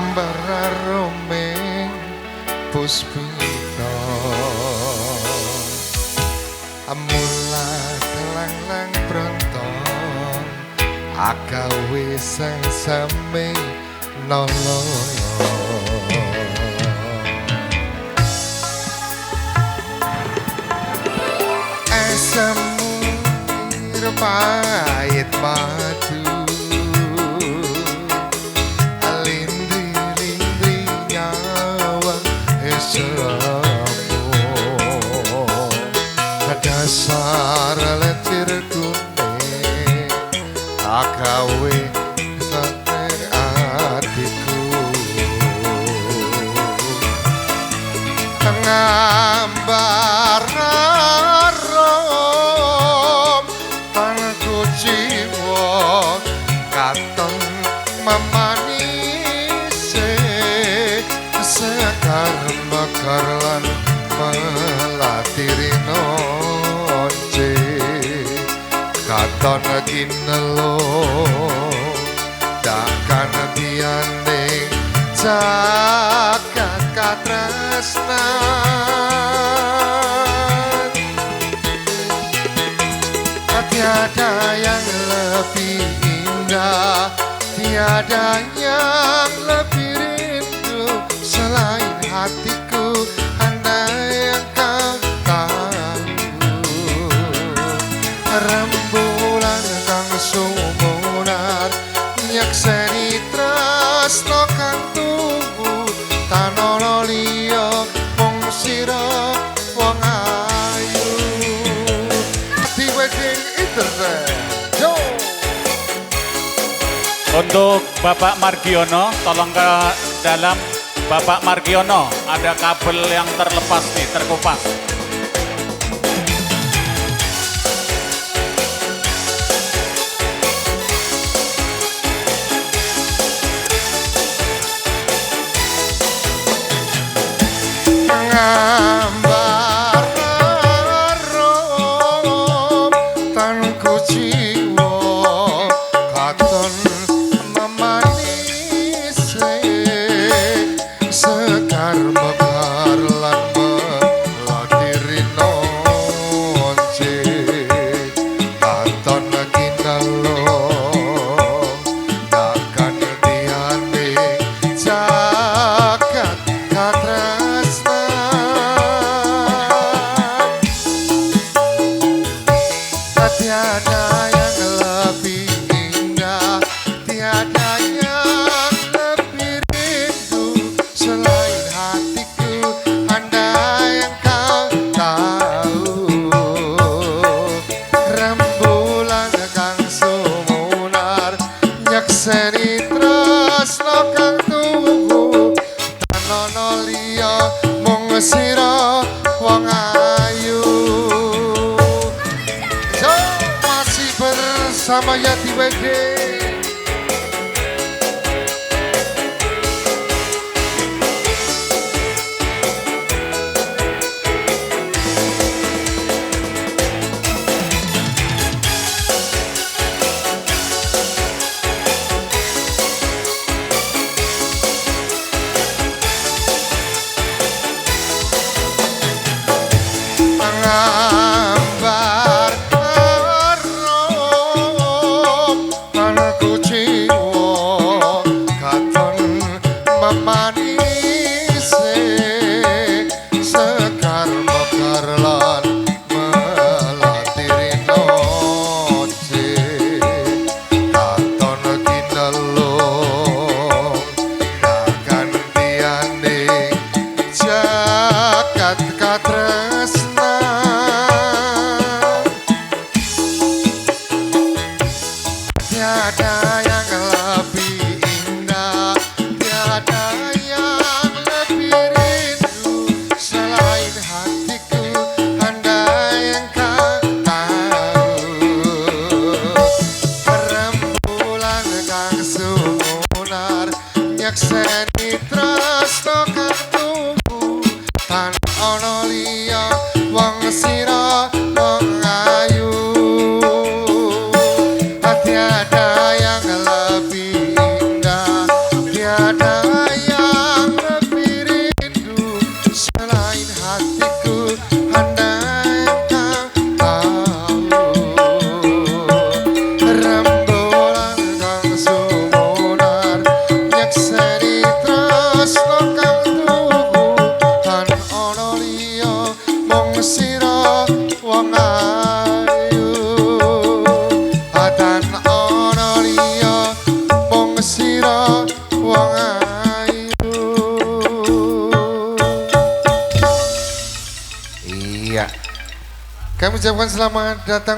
Bararomeng puspita amula kelanglang bronton agawe sang same nolo esemir pahit madu dasar lentir kuning agawe sate atiku ngambar rom pangku jiwa katon memanise sekar mekar lan melatiri nonce katon kinelo takkan dianding jagat katresnan tiada yang lebih indah tiada yang lebih rindu selain hatiku yang kau tahu rembulan kang sumunar nyakseni tresno kang tubuh tanono liya mung sira wong ayu di wedding internet yo. Untuk Bapak Margiono tolong ke dalam. Bapak Margiono, ada kabel yang terlepas nih, terkupas. Ngambar rom tanku jiwa katon sekar mekar lan melatiri nonce katon kinalo takkan dianding jagat katresnan tiada yang lebih indah tiada yang lebih rindu selain hatiku andai yang kau tahu rembulan kang sumunar nyakseni tresno kang tubuh tanono liya mung sira wong ayu. So, masih bersama Yati Wedding. Ngambar rom mengucapkan selamat datang